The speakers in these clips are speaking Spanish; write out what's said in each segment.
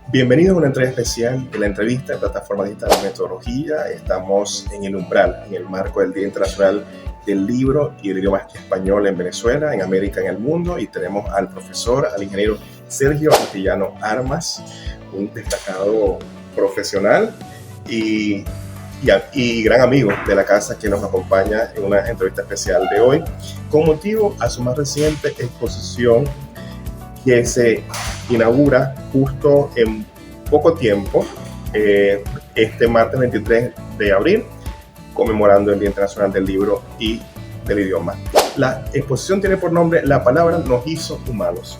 Bienvenido a una entrega especial de la entrevista de Plataforma Digital de Metodología. Estamos en el umbral, en el marco del Día Internacional del Libro y el Idioma Español en Venezuela, en América, en el mundo, y tenemos al profesor, al ingeniero Sergio Antillano Armas, un destacado profesional y gran amigo de la casa, que nos acompaña en una entrevista especial de hoy con motivo a su más reciente exposición que se inaugura justo en poco tiempo, este martes 23 de abril, conmemorando el Día Internacional del Libro y del Idioma. La exposición tiene por nombre La palabra nos hizo humanos.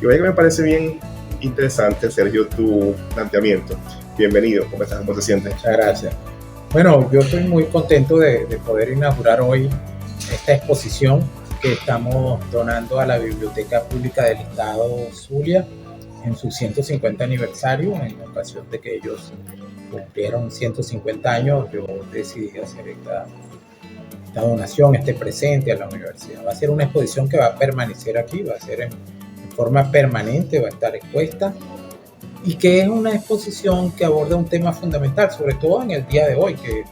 Y vaya que me parece bien interesante, Sergio, tu planteamiento. Bienvenido, ¿cómo estás? ¿Cómo te sientes? Muchas gracias. Bueno, yo estoy muy contento de poder inaugurar hoy esta exposición que estamos donando a la Biblioteca Pública del Estado Zulia en su 150 aniversario. En ocasión de que ellos cumplieron 150 años, yo decidí hacer esta donación, este presente a la universidad. Va a ser una exposición que va a permanecer aquí, va a ser en forma permanente, va a estar expuesta, y que es una exposición que aborda un tema fundamental, sobre todo en el día de hoy, que es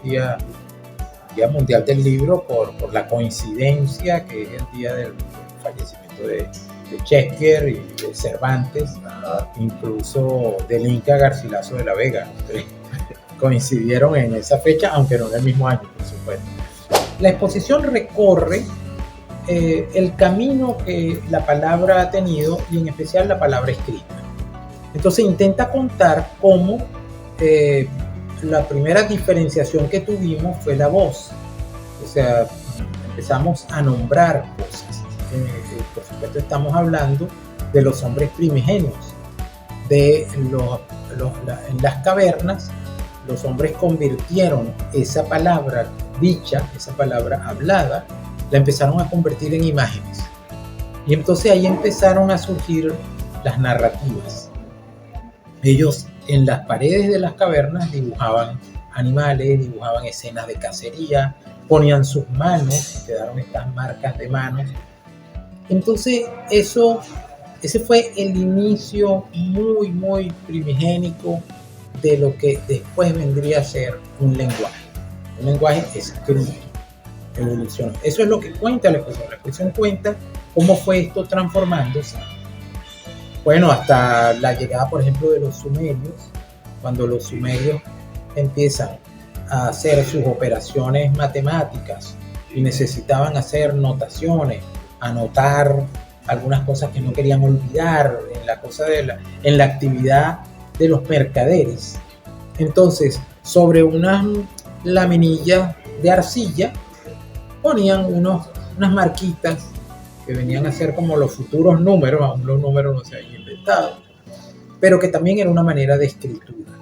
Día Mundial del Libro, por la coincidencia que es el día del fallecimiento de Shakespeare y de Cervantes, incluso del Inca Garcilaso de la Vega. Coincidieron en esa fecha, aunque no en el mismo año, por supuesto. La exposición recorre el camino que la palabra ha tenido, y en especial la palabra escrita. Entonces intenta contar cómo la primera diferenciación que tuvimos fue la voz. O sea, empezamos a nombrar cosas. Por supuesto, estamos hablando de los hombres primigenios. En las cavernas, los hombres convirtieron esa palabra dicha, esa palabra hablada, la empezaron a convertir en imágenes. Y entonces ahí empezaron a surgir las narrativas. Ellos en las paredes de las cavernas dibujaban animales, dibujaban escenas de cacería, ponían sus manos, quedaron estas marcas de manos. Entonces ese fue el inicio muy primigénico de lo que después vendría a ser un lenguaje escrito, evolucionó. Eso es lo que cuenta la expresión. La expresión cuenta cómo fue esto transformándose. Bueno, hasta la llegada, por ejemplo, de los sumerios, cuando los sumerios empiezan a hacer sus operaciones matemáticas y necesitaban hacer notaciones, anotar algunas cosas que no querían olvidar en la actividad de los mercaderes. Entonces, sobre unas laminillas de arcilla ponían unas marquitas que venían a ser como los futuros números, aún los números no se habían inventado, pero que también era una manera de escritura.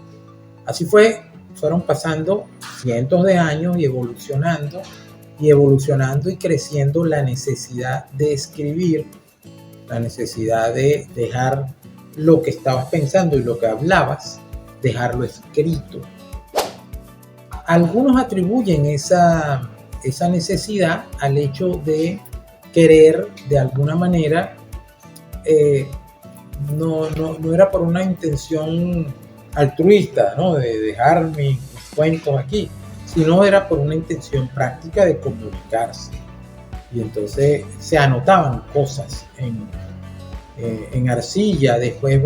Así fueron pasando cientos de años y evolucionando y creciendo la necesidad de escribir, la necesidad de dejar lo que estabas pensando y lo que hablabas, dejarlo escrito. Algunos atribuyen esa necesidad al hecho de querer, de alguna manera, no era por una intención altruista, ¿no?, de dejar mis cuentos aquí, sino era por una intención práctica de comunicarse. Y entonces se anotaban cosas en arcilla, después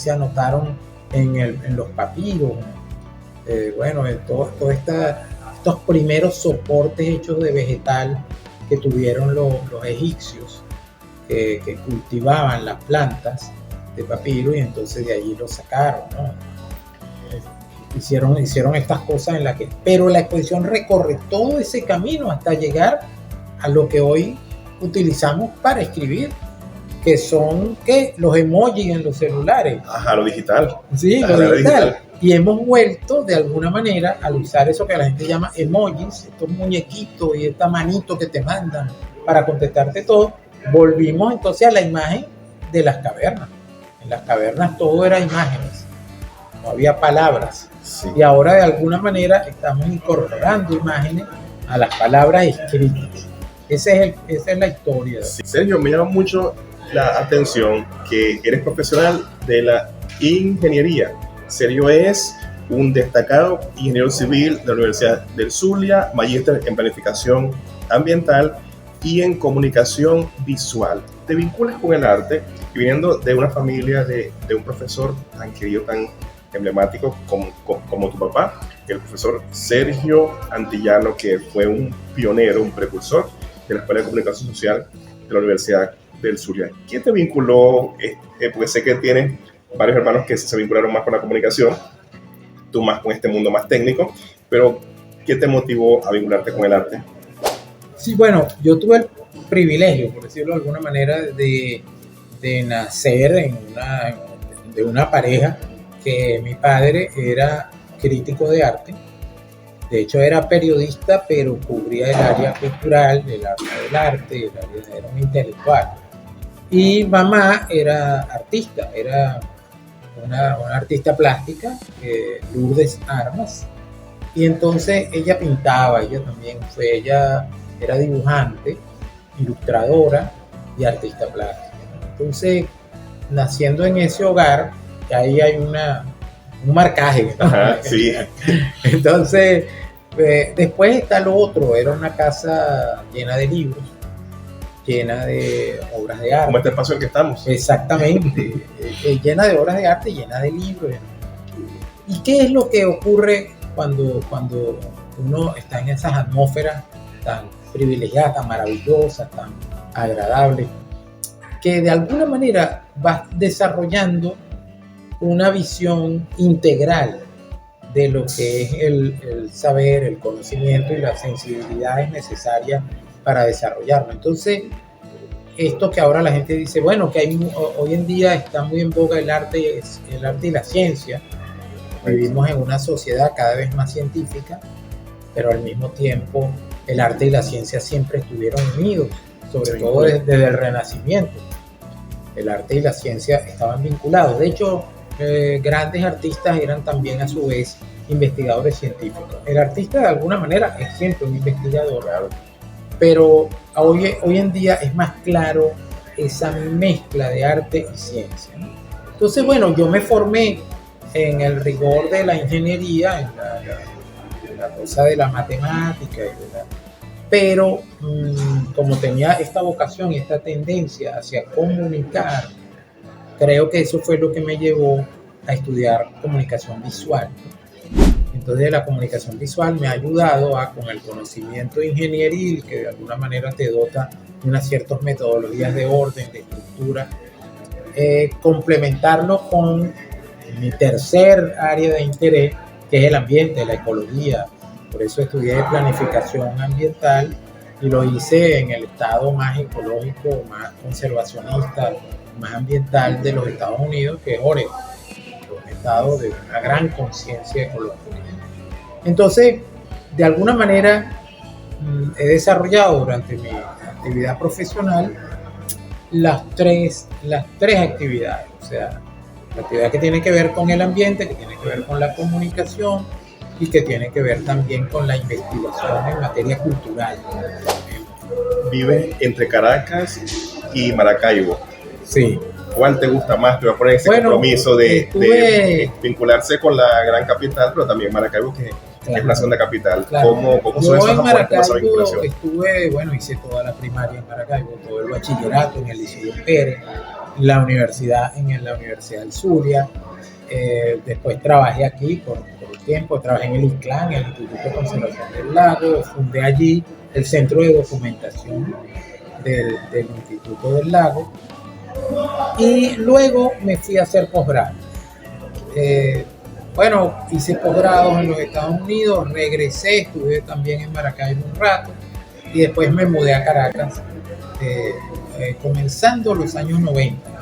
se anotaron en los papiros, todos estos primeros soportes hechos de vegetal que tuvieron los egipcios, que cultivaban las plantas de papiro, y entonces de allí lo sacaron, ¿no? Hicieron estas cosas pero la exposición recorre todo ese camino hasta llegar a lo que hoy utilizamos para escribir, que son los emojis en los celulares. Ajá, lo digital. Sí, lo digital. Y hemos vuelto de alguna manera al usar eso que la gente llama emojis, estos muñequitos y esta manito que te mandan para contestarte todo. Volvimos entonces a la imagen de las cavernas. En las cavernas todo era imágenes, no había palabras. Sí. Y ahora de alguna manera estamos incorporando imágenes a las palabras escritas. Esa es la historia. Sí. Sergio, me llama mucho la atención que eres profesional de la ingeniería. Sergio es un destacado ingeniero civil de la Universidad del Zulia, magíster en planificación ambiental y en comunicación visual. Te vinculas con el arte y viniendo de una familia de un profesor tan querido, tan emblemático como tu papá, el profesor Sergio Antillano, que fue un pionero, un precursor de la Escuela de Comunicación Social de la Universidad del Zulia. ¿Quién te vinculó? Porque sé que tienes varios hermanos que se vincularon más con la comunicación, tú más con este mundo más técnico, pero ¿qué te motivó a vincularte con el arte? Sí, bueno, yo tuve el privilegio, por decirlo de alguna manera, de nacer de una pareja que mi padre era crítico de arte. De hecho, era periodista, pero cubría el área cultural, el área del arte, era un intelectual. Y mamá era artista, era una artista plástica, Lourdes Armas. Y entonces ella pintaba, ella era dibujante, ilustradora y artista plástica. Entonces, naciendo en ese hogar, ahí hay un marcaje, ¿no? Ajá, sí. Entonces, después está lo otro, era una casa llena de libros, llena de obras de arte. Como este espacio en que estamos. Exactamente, llena de obras de arte, llena de libros. ¿Y qué es lo que ocurre cuando uno está en esas atmósferas tan privilegiadas, tan maravillosas, tan agradables? Que de alguna manera vas desarrollando una visión integral de lo que es el saber, el conocimiento y las sensibilidades necesarias para desarrollarlo. Entonces, esto que ahora la gente dice, bueno, que hoy en día está muy en boga el arte y la ciencia. Vivimos en una sociedad cada vez más científica, pero al mismo tiempo el arte y la ciencia siempre estuvieron unidos, sobre todo desde el Renacimiento. El arte y la ciencia estaban vinculados. De hecho, grandes artistas eran también a su vez investigadores científicos. El artista de alguna manera es siempre un investigador, claro, pero hoy en día es más claro esa mezcla de arte y ciencia, ¿no? Entonces, bueno, yo me formé en el rigor de la ingeniería, en la cosa de la matemática, pero como tenía esta vocación y esta tendencia hacia comunicar, creo que eso fue lo que me llevó a estudiar comunicación visual. Entonces la comunicación visual me ha ayudado con el conocimiento ingenieril, que de alguna manera te dota de unas ciertas metodologías de orden, de estructura, complementarlo con mi tercer área de interés, que es el ambiente, la ecología. Por eso estudié planificación ambiental y lo hice en el estado más ecológico, más conservacionista, más ambiental de los Estados Unidos, que es Oregon, un estado de una gran conciencia ecológica. Entonces, de alguna manera, he desarrollado durante mi actividad profesional las tres actividades, o sea, la actividad que tiene que ver con el ambiente, que tiene que ver con la comunicación y que tiene que ver también con la investigación en materia cultural. Vives entre Caracas y Maracaibo. Sí. ¿Cuál te gusta más? Te voy a poner ese compromiso de vincularse con la gran capital, pero también Maracaibo, que es una segunda capital. Claro. ¿Cómo son esos aportes, esa vinculación? Hice toda la primaria en Maracaibo, todo el bachillerato en el Liceo Pérez, la universidad en la Universidad del Zulia. Después trabajé aquí por un tiempo, trabajé en el ICLAN, el Instituto de Conservación del Lago, fundé allí el Centro de Documentación del Instituto del Lago y luego me fui a hacer posgrado. Hice posgrados en los Estados Unidos, regresé, estuve también en Maracaibo un rato y después me mudé a Caracas, comenzando los años 90.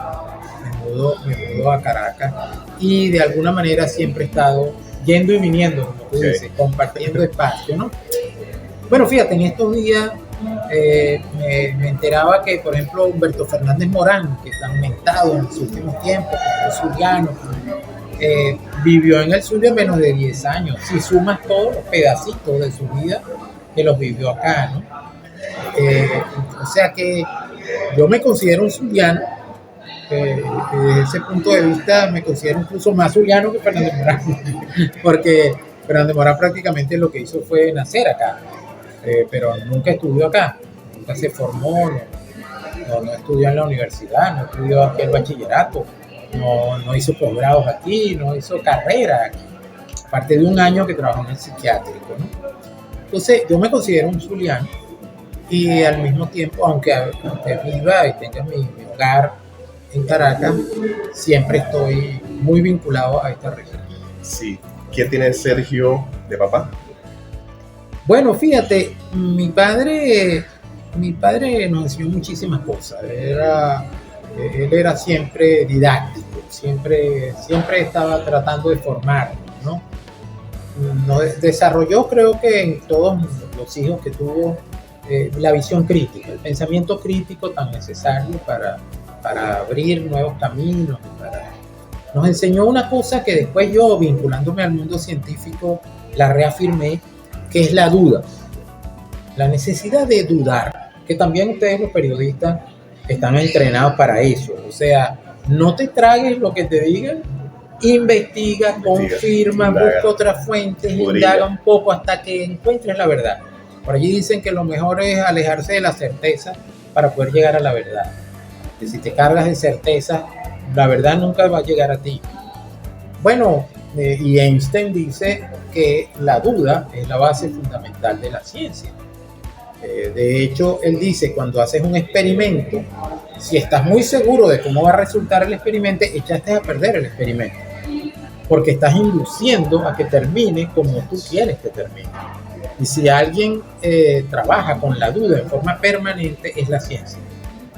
Me mudó a Caracas y de alguna manera siempre he estado yendo y viniendo, como tú dices, compartiendo espacio, ¿no? Bueno, fíjate, en estos días me enteraba que, por ejemplo, Humberto Fernández Morán, que está aumentado en los últimos tiempos, como es zuliano, vivió en el Zulia menos de 10 años, si sumas todos los pedacitos de su vida que los vivió acá, ¿no? O sea que yo me considero un zuliano, Desde ese punto de vista me considero incluso más zuliano que Fernández Morán, porque Fernández Morán prácticamente lo que hizo fue nacer acá, pero nunca estudió acá, nunca se formó, no estudió en la universidad, no estudió aquí el bachillerato, no hizo posgrados aquí, no hizo carrera aquí, aparte de un año que trabajó en el psiquiátrico, ¿no? Entonces yo me considero un zuliano y al mismo tiempo, aunque viva y tenga mi hogar en Caracas, siempre estoy muy vinculado a esta región. Sí. ¿Qué tiene Sergio de papá? Bueno, fíjate, mi padre nos enseñó muchísimas cosas. Él era siempre didáctico, siempre estaba tratando de formarnos, ¿no? Desarrolló, creo que en todos los hijos que tuvo, la visión crítica, el pensamiento crítico tan necesario para abrir nuevos caminos. Nos enseñó una cosa que después yo, vinculándome al mundo científico, la reafirmé, que es la duda, la necesidad de dudar, que también ustedes los periodistas están entrenados para eso. O sea, no te tragues lo que te digan, investiga, confirma, busca otras fuentes, indaga un poco hasta que encuentres la verdad. Por allí dicen que lo mejor es alejarse de la certeza para poder llegar a la verdad. Que si te cargas de certeza, la verdad nunca va a llegar a ti. Bueno, y Einstein dice que la duda es la base fundamental de la ciencia. De hecho, él dice, cuando haces un experimento, si estás muy seguro de cómo va a resultar el experimento, echaste a perder el experimento, porque estás induciendo a que termine como tú quieres que termine. Y si alguien trabaja con la duda en forma permanente, es la ciencia,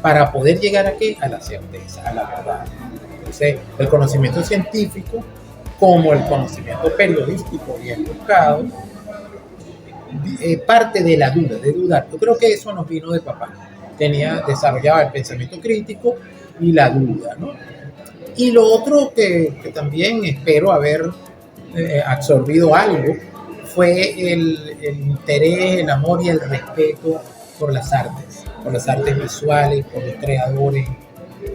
para poder llegar a la certeza, a la verdad. Entonces, el conocimiento científico, como el conocimiento periodístico bien buscado, parte de la duda, de dudar. Yo creo que eso nos vino de papá. Desarrollaba el pensamiento crítico y la duda, ¿no? Y lo otro que también espero haber absorbido algo fue el interés, el amor y el respeto por las artes visuales, por los creadores,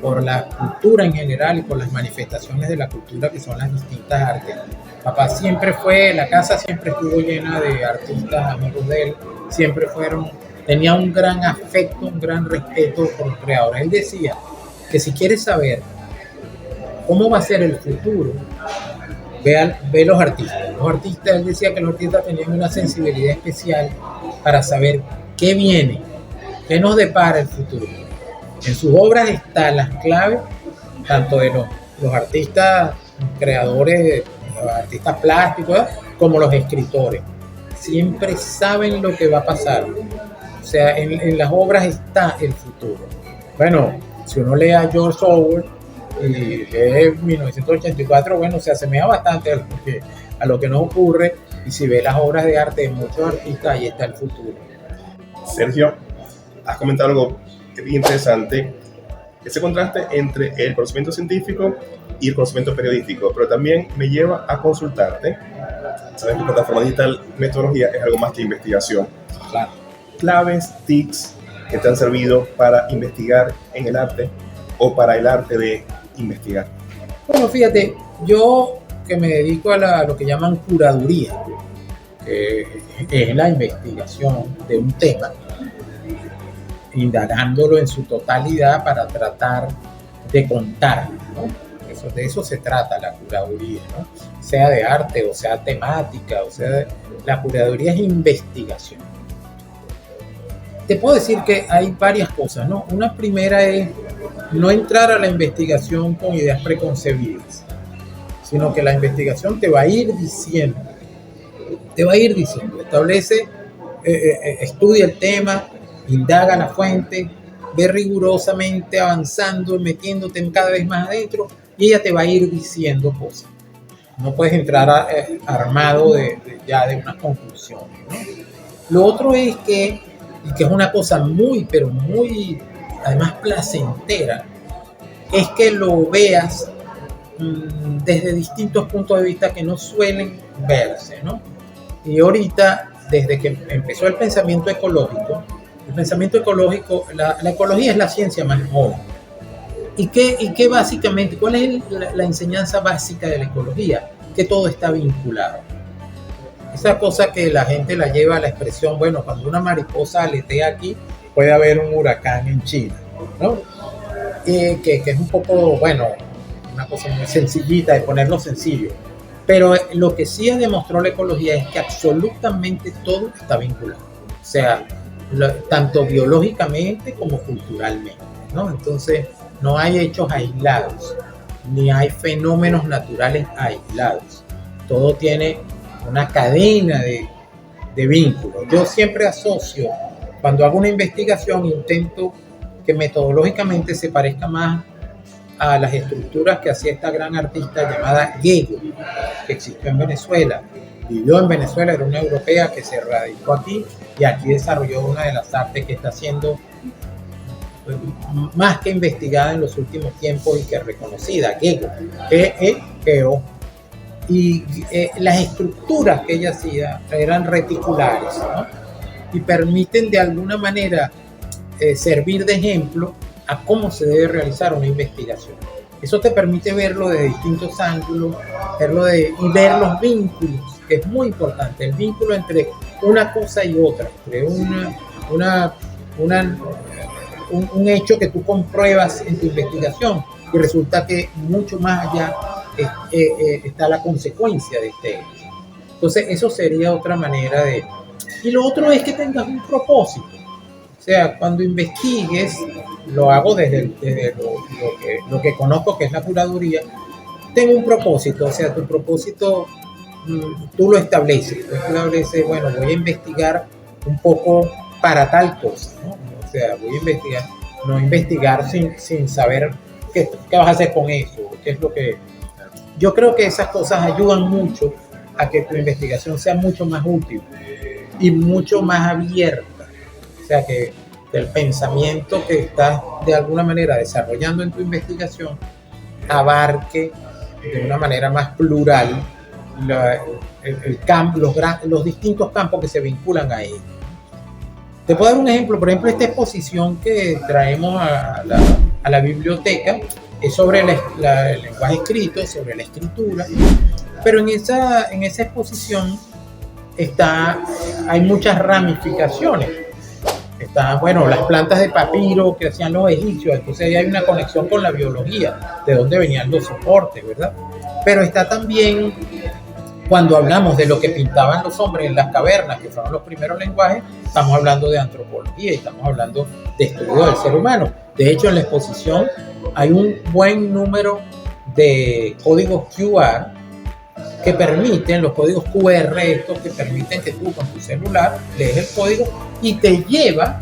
por la cultura en general y por las manifestaciones de la cultura que son las distintas artes. Papá la casa siempre estuvo llena de artistas, amigos de él, tenía un gran afecto, un gran respeto por los creadores. Él decía que si quieres saber cómo va a ser el futuro, ve los artistas. Él decía que los artistas tenían una sensibilidad especial para saber qué viene, qué nos depara el futuro. En sus obras están las claves, tanto de los artistas creadores, los artistas plásticos, como los escritores. Siempre saben lo que va a pasar. O sea, en las obras está el futuro. Bueno, si uno lee a George Orwell y lee 1984, bueno, se asemeja bastante a lo que nos ocurre. Y si ve las obras de arte de muchos artistas, ahí está el futuro. Sergio, has comentado algo interesante, ese contraste entre el conocimiento científico y el conocimiento periodístico, pero también me lleva a consultarte. Sabes que plataforma digital metodología es algo más que investigación. Claro. Claves, tips que te han servido para investigar en el arte o para el arte de investigar. Bueno, fíjate, yo que me dedico a lo que llaman curaduría, que es la investigación de un tema, indagándolo en su totalidad para tratar de contarlo, ¿no? De eso se trata la curaduría, ¿no? Sea de arte o sea temática, la curaduría es investigación. Te puedo decir que hay varias cosas, ¿no? Una primera es no entrar a la investigación con ideas preconcebidas, sino que la investigación te va a ir diciendo, establece, estudia el tema, indaga la fuente, ve rigurosamente avanzando, metiéndote cada vez más adentro y ella te va a ir diciendo cosas. No puedes entrar armado ya de unas conclusiones, ¿no? Lo otro es que es una cosa muy, pero muy, además placentera, es que lo veas desde distintos puntos de vista que no suelen verse, ¿no? Y ahorita, desde que empezó el pensamiento ecológico, la ecología es la ciencia más joven qué básicamente, cuál es la enseñanza básica de la ecología? Que todo está vinculado. Esa cosa que la gente la lleva a la expresión, bueno, cuando una mariposa aletea aquí, puede haber un huracán en China, ¿no? Que es un poco, bueno, una cosa muy sencillita de ponerlo sencillo. Pero lo que sí demostró la ecología es que absolutamente todo está vinculado. O sea, tanto biológicamente como culturalmente, ¿no? Entonces, no hay hechos aislados, ni hay fenómenos naturales aislados. Todo tiene una cadena de vínculos. Yo siempre asocio, cuando hago una investigación, intento que metodológicamente se parezca más a las estructuras que hacía esta gran artista llamada Gego, que existió en Venezuela. Vivió en Venezuela, era una europea que se radicó aquí y aquí desarrolló una de las artes que está siendo más que investigada en los últimos tiempos y que es reconocida, Gego, G-E-G-O. Y las estructuras que ella hacía eran reticulares, ¿no? Y permiten de alguna manera servir de ejemplo a cómo se debe realizar una investigación. Eso te permite verlo de distintos ángulos, y ver los vínculos, que es muy importante, el vínculo entre una cosa y otra, entre un hecho que tú compruebas en tu investigación y resulta que mucho más allá está la consecuencia de este hecho. Entonces eso sería otra manera de... Y lo otro es que tengas un propósito. O sea, cuando investigues, lo hago desde lo que conozco, que es la curaduría, tengo un propósito. O sea, tu propósito tú lo estableces. Bueno, voy a investigar un poco para tal cosa, ¿no? O sea, voy a investigar, no investigar sin saber qué vas a hacer con eso, qué es lo que... Yo creo que esas cosas ayudan mucho a que tu investigación sea mucho más útil y mucho más abierta. O sea, que el pensamiento que estás de alguna manera desarrollando en tu investigación abarque de una manera más plural los distintos campos que se vinculan a él. Te puedo dar un ejemplo. Por ejemplo, esta exposición que traemos a la biblioteca es sobre el lenguaje escrito, sobre la escritura, pero en esa exposición hay muchas ramificaciones. Bueno, las plantas de papiro que hacían los egipcios, entonces ahí hay una conexión con la biología, de dónde venían los soportes, ¿verdad? Pero está también, cuando hablamos de lo que pintaban los hombres en las cavernas, que fueron los primeros lenguajes, estamos hablando de antropología y estamos hablando de estudio del ser humano. De hecho, en la exposición hay un buen número de códigos QR que permiten, los códigos QR estos que permiten que tú con tu celular lees el código y te lleva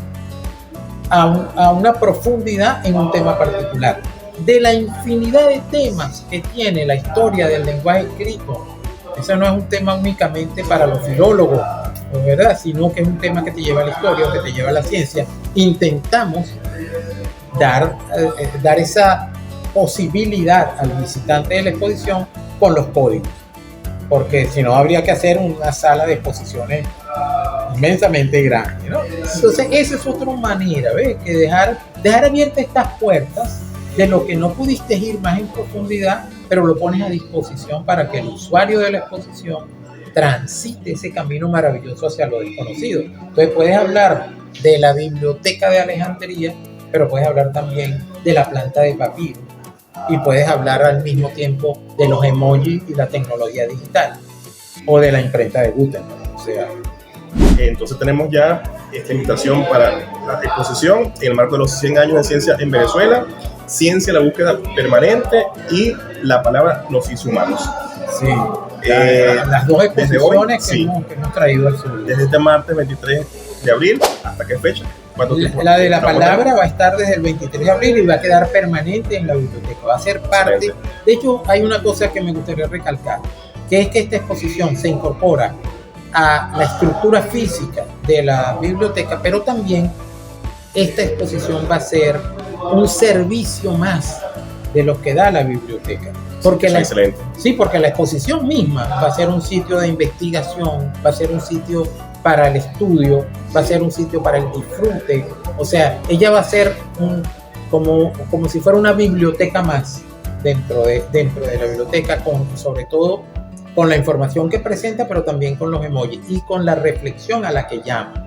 a una profundidad en un tema particular. De la infinidad de temas que tiene la historia del lenguaje escrito, eso no es un tema únicamente para los filólogos, ¿verdad? Sino que es un tema que te lleva a la historia, que te lleva a la ciencia. Intentamos dar esa posibilidad al visitante de la exposición con los códigos, porque si no habría que hacer una sala de exposiciones inmensamente grande, ¿no? Entonces esa es otra manera, ¿ves? Que dejar abiertas estas puertas de lo que no pudiste ir más en profundidad, pero lo pones a disposición para que el usuario de la exposición transite ese camino maravilloso hacia lo desconocido. Entonces puedes hablar de la biblioteca de Alejandría, pero puedes hablar también de la planta de papiro y puedes hablar al mismo tiempo de los emojis y la tecnología digital o de la imprenta de Gutenberg. O sea, entonces tenemos ya esta invitación para la exposición en el marco de los 100 años de ciencia en Venezuela, ciencia, la búsqueda permanente y la palabra nos hizo humanos. Sí, las dos exposiciones que hemos traído al sur. Desde este martes 23 de abril, ¿hasta qué fecha? La de la palabra va a estar desde el 23 de abril y va a quedar permanente en la biblioteca, va a ser parte. Excelente. De hecho, hay una cosa que me gustaría recalcar, que es que esta exposición se incorpora a la estructura física de la biblioteca, pero también esta exposición va a ser un servicio más de lo que da la biblioteca. Porque porque la exposición misma va a ser un sitio de investigación, va a ser un sitio para el estudio, va a ser un sitio para el disfrute. O sea, ella va a ser como si fuera una biblioteca más dentro de la biblioteca, sobre todo con la información que presenta, pero también con los emojis y con la reflexión a la que llama.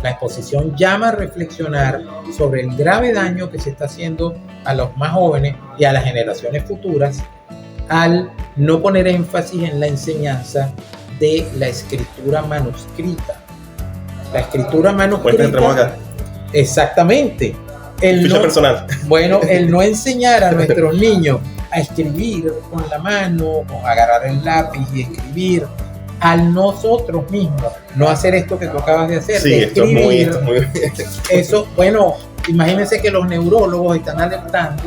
La exposición llama a reflexionar sobre el grave daño que se está haciendo a los más jóvenes y a las generaciones futuras al no poner énfasis en la enseñanza de la escritura manuscrita. La escritura manuscrita. Exactamente. Ficha personal. Bueno, el no enseñar a nuestros niños a escribir con la mano, con agarrar el lápiz y escribir, al nosotros mismos no hacer esto que tú acabas de hacer. Sí, de esto escribir, es muy eso, bueno, imagínense que los neurólogos están alertando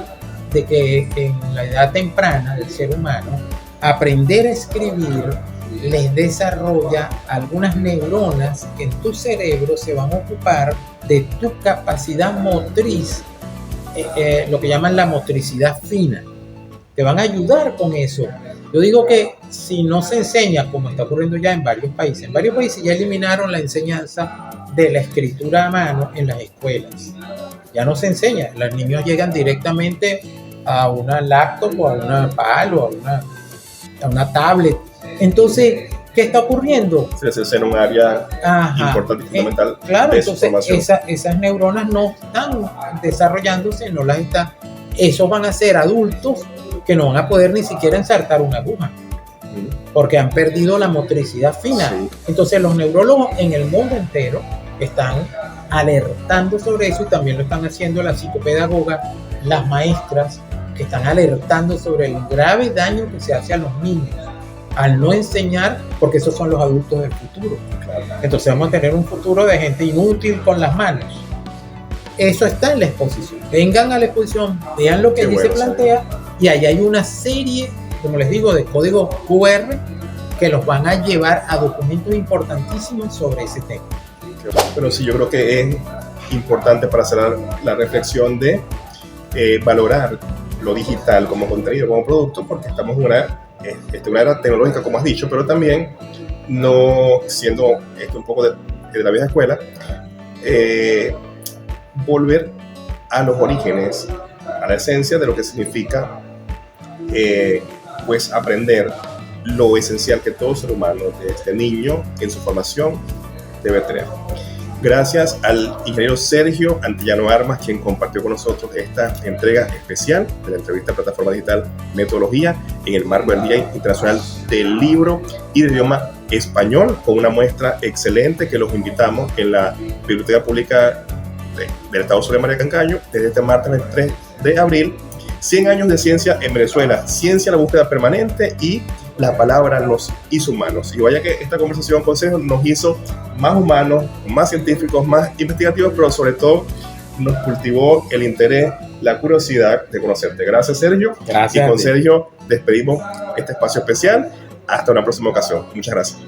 de que en la edad temprana del ser humano, aprender a escribir les desarrolla algunas neuronas que en tu cerebro se van a ocupar de tu capacidad motriz, lo que llaman la motricidad fina. Te van a ayudar con eso. Yo digo que si no se enseña, como está ocurriendo ya en varios países ya eliminaron la enseñanza de la escritura a mano en las escuelas. Ya no se enseña, los niños llegan directamente a una laptop o a una PAL o a una tablet. Entonces, ¿qué está ocurriendo? Ese es un área importante y fundamental. Claro, de entonces esas neuronas no están desarrollándose, no las están. Esos van a ser adultos que no van a poder ni siquiera ensartar una aguja, porque han perdido la motricidad fina. Sí. Entonces los neurólogos en el mundo entero están alertando sobre eso y también lo están haciendo las psicopedagogas, las maestras, que están alertando sobre el grave daño que se hace a los niños al no enseñar, porque esos son los adultos del futuro. Claro. Entonces vamos a tener un futuro de gente inútil con las manos. Eso está en la exposición. Vengan a la exposición, vean lo que allí se plantea, y ahí hay una serie, como les digo, de códigos QR que los van a llevar a documentos importantísimos sobre ese tema. Pero sí, yo creo que es importante para hacer la reflexión de valorar lo digital como contenido, como producto, porque estamos en una era tecnológica, como has dicho, pero también no siendo esto un poco de la vieja escuela, volver a los orígenes, a la esencia de lo que significa pues aprender lo esencial que todo ser humano, desde niño, en su formación, debe tener. Gracias al ingeniero Sergio Antillano Armas, quien compartió con nosotros esta entrega especial de la entrevista Plataforma Digital Metodología en el marco del Día Internacional del Libro y del Idioma Español, con una muestra excelente que los invitamos en la Biblioteca Pública del Estado Zulia María Cancaño desde este martes 23 de abril. 100 años de ciencia en Venezuela, ciencia, la búsqueda permanente y la palabra nos hizo humanos. Y vaya que esta conversación con Sergio nos hizo más humanos, más científicos, más investigativos, pero sobre todo nos cultivó el interés, la curiosidad de conocerte. Gracias, Sergio. Gracias. Y con Sergio despedimos este espacio especial. Hasta una próxima ocasión. Muchas gracias.